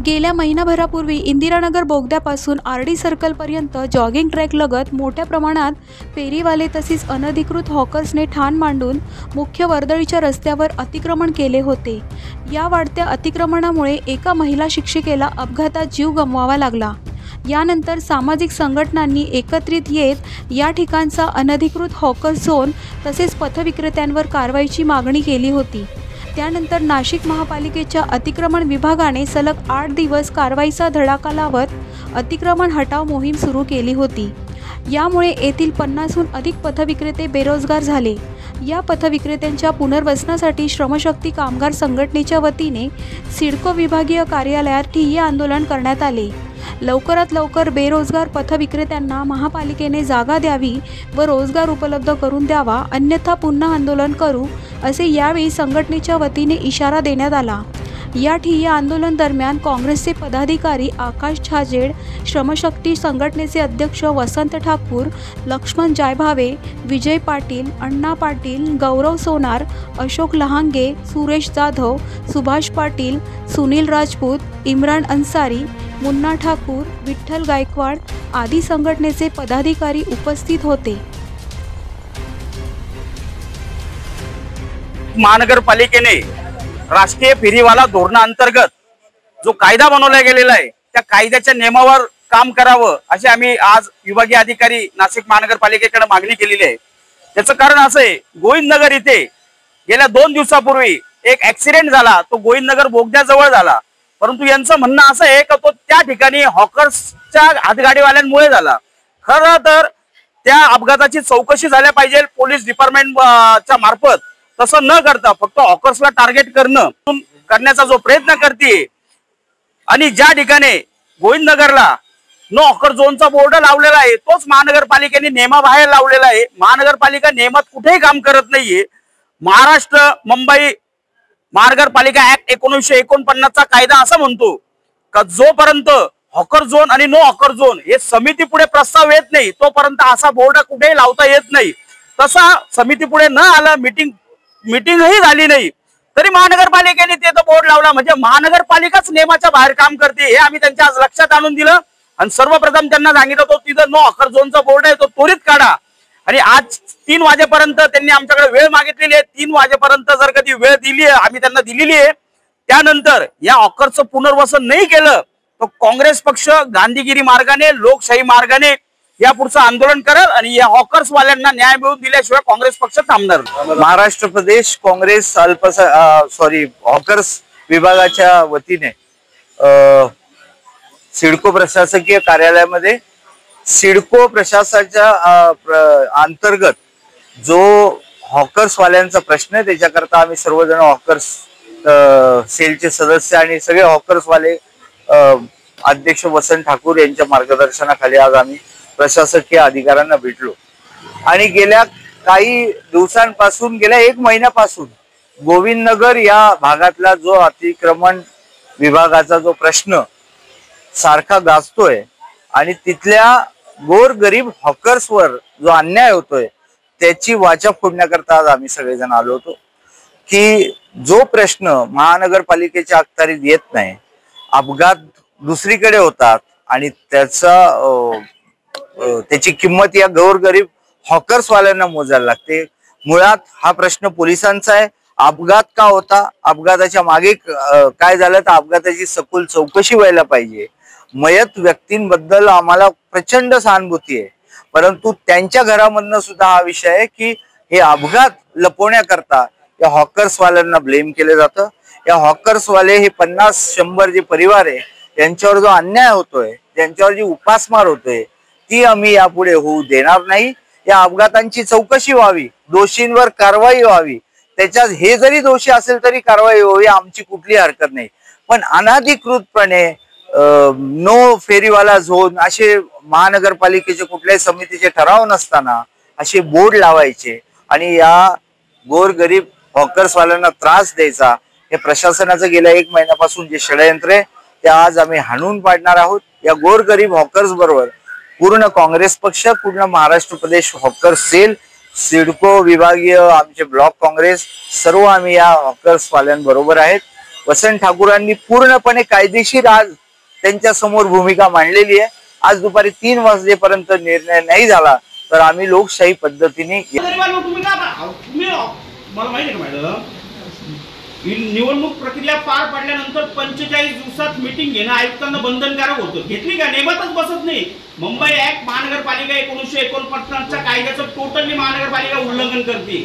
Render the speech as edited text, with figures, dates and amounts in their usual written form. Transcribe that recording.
गेल्या महिनाभरापूर्वी Indiranagar बोगद्यापासून RD सर्कलपर्यंत jogging ट्रॅकलगत मोठ्या प्रमाणात फेरीवाले तसेच अनधिकृत हॉकर्सने ठाण मांडून मुख्य वर्दळीच्या रस्त्यावर अतिक्रमण केले होते। या वाढत्या अतिक्रमणामुळे एका महिला शिक्षिकेला अपघातात जीव गमवावा लागला। यानंतर सामाजिक संघटनांनी एकत्रित येत या ठिकाणचा अनधिकृत हॉकर झोन तसेच पथविक्रेत्यांवर कारवाईची मागणी केली होती। त्यानंतर नाशिक महापालिकेच्या अतिक्रमण विभागाने सलग 8 दिवस कारवाईचा धडाका लावत अतिक्रमण हटाव मोहीम सुरू केली होती। यामुळे येथील 50हून अधिक पथविक्रेते बेरोजगार झाले। या पथविक्रेत्यांच्या पुनर्वसनासाठी श्रमशक्ती कामगार संघटनेच्या वतीने सिडको विभागीय कार्यालयात ठिय्या आंदोलन करण्यात आले। लवकरात लवकर बेरोजगार पथविक्रेत्यांना महापालिकेने जागा द्यावी व रोजगार उपलब्ध करून द्यावा, अन्यथा पुन्हा आंदोलन करू असे यावेळी संघटनेच्या वतीने इशारा देण्यात आला। या ठिय्या आंदोलन दरम्यान काँग्रेसचे पदाधिकारी आकाश छाजेड, श्रमशक्ती संघटनेचे अध्यक्ष वसंत ठाकूर, लक्ष्मण जायभावे, विजय पाटील, अण्णा पाटील, गौरव सोनार, अशोक लहांगे, सुरेश जाधव, सुभाष पाटील, सुनील राजपूत, इम्रान अन्सारी, मुन्ना ठाकूर, विठ्ठल गायकवाड आदी संघटनेचे पदाधिकारी उपस्थित होते। महानगरपालिकेने राष्ट्रीय फेरीवाला धोरणाअंतर्गत जो कायदा बनवला गेलेला आहे त्या कायद्याच्या नियमावर काम करावं अशी आम्ही आज विभागीय अधिकारी नाशिक महानगरपालिकेकडे मागणी केलेली आहे। त्याचं कारण असं आहे, गोविंदनगर इथे गेल्या 2 दिवसापूर्वी एक ऍक्सिडेंट झाला, तो गोविंदनगर बोगद्याजवळ झाला। परंतु यांचं म्हणणं असं आहे की तो त्या ठिकाणी हॉकर्सच्या हातगाडीवाल्यांमुळे झाला। खरं तर त्या अपघाताची चौकशी झाल्या पाहिजे पोलीस डिपार्टमेंटच्या मार्फत, तसं न करता फक्त हॉकर्सला टार्गेट करण्याचा जो प्रयत्न करते आणि ज्या ठिकाणी गोविंदनगरला नो हॉकर झोनचा बोर्ड लावलेला आहे तोच महानगरपालिकेने नियमाबाहेर लावलेला आहे। महानगरपालिका नियमात कुठेही काम करत नाहीये। महाराष्ट्र मुंबई महानगरपालिका ऍक्ट 1949 चा कायदा असं म्हणतो का जोपर्यंत हॉकर झोन आणि नो हॉकर झोन हे समिती पुढे प्रस्ताव येत नाही तोपर्यंत असा बोर्ड कुठेही लावता येत नाही। तसा समिती पुढे न आला, मीटिंगही झाली नाही तरी महानगरपालिकेने ते बोर्ड लावला, म्हणजे महानगरपालिकाच नियमाच्या बाहेर काम करते हे आम्ही त्यांच्या आज लक्षात आणून दिलं। आणि सर्वप्रथम त्यांना सांगितलं तो तिथं नो हॉकर झोनचा बोर्ड आहे तो त्वरित काढा। आणि आज 3 वाजेपर्यंत त्यांनी आमच्याकडे वेळ मागितलेली आहे। 3 वाजेपर्यंत जर कधी वेळ दिली आहे आम्ही त्यांना दिलेली आहे, त्यानंतर या हॉकरचं पुनर्वसन नाही केलं तर काँग्रेस पक्ष गांधीगिरी मार्गाने, लोकशाही मार्गाने या पुढचं आंदोलन करेल आणि या हॉकर्स वाल्यांना न्याय मिळवून दिल्याशिवाय काँग्रेस पक्ष थांबणार। महाराष्ट्र प्रदेश काँग्रेस हॉकर्स विभागाच्या वतीने सिडको प्रशासकीय कार्यालयामध्ये सिडको प्रशासनाच्या अंतर्गत जो हॉकर्स वाल्यांचा प्रश्न आहे त्याच्याकरता आम्ही सर्वजण हॉकर्स सेलचे सदस्य आणि सगळे हॉकर्स वाले अध्यक्ष वसंत ठाकूर यांच्या मार्गदर्शनाखाली आज आम्ही प्रशासकीय अधिकाऱ्यांना भेटलो आणि गेल्या काही दिवसांपासून, गेल्या 1 महिन्यापासून गोविंदनगर या भागातला जो अतिक्रमण विभागाचा जो प्रश्न सारखा गाजतोय आणि तिथल्या गोरगरीब हॉकर्सवर जो अन्याय होतोय त्याची वाचा फोडण्याकरता आज आम्ही सगळेजण आलो होतो की जो प्रश्न महानगरपालिकेच्या अखत्यारीत येत नाही, अपघात दुसरीकडे होतात आणि त्याची किंमत या गोरगरीब हॉकर्स वाल्यांना मोजायला लागते। मुळात हा प्रश्न पोलिसांचा आहे। अपघात का होता, अपघाताच्या मागे काय झालं तर अपघाताची सखोल चौकशी व्हायला पाहिजे। मयत व्यक्तींबद्दल आम्हाला प्रचंड सहानुभूती आहे, परंतु त्यांच्या घरामधनं सुद्धा हा विषय आहे की हे अपघात लपवण्याकरता या हॉकर्स वाल्यांना ब्लेम केलं जातं। या हॉकर्स वाले हे 50-100 जे परिवार आहे यांच्यावर जो अन्याय होतोय, त्यांच्यावर जी उपासमार होतोय ती आम्ही यापुढे होऊ देणार नाही। या अपघातांची चौकशी व्हावी, दोषींवर कारवाई व्हावी, त्याच्यात हे जरी दोषी असेल तरी कारवाई व्हावी, आमची कुठली हरकत नाही। पण अनाधिकृतपणे नो फेरीवाला झोन असे महानगरपालिकेचे कुठल्याही समितीचे ठराव नसताना असे बोर्ड लावायचे आणि या गोरगरीब हॉकर्सवाल्यांना त्रास द्यायचा, हे प्रशासनाचं गेल्या 1 महिन्यापासून जे षडयंत्र आहे ते आज आम्ही हाणून पाडणार आहोत। या गोरगरीब हॉकर्स बरोबर पूर्ण काँग्रेस पक्ष, पूर्ण महाराष्ट्र प्रदेश हॉकर सेल, सिडको विभागीय आमचे ब्लॉक काँग्रेस सर्व आम्ही या हॉकर्स वाल्यांबरोबर आहेत। वसंत ठाकूरांनी पूर्णपणे कायदेशीर आज त्यांच्या समोर भूमिका मांडलेली आहे। आज दुपारी 3 वाजेपर्यंत निर्णय नाही झाला तर आम्ही लोकशाही पद्धतीने मला माहिती आहे का मॅडम, निवडणूक प्रक्रिया पार पडल्यानंतर 45 दिवसात मीटिंग घेणं आयुक्तांना बंधनकारक होतं, घेतली का? नेमतच बसत नाही। मुंबई ऍक्ट महानगरपालिका 1949च्या कायद्याचं टोटली महानगरपालिका उल्लंघन करते।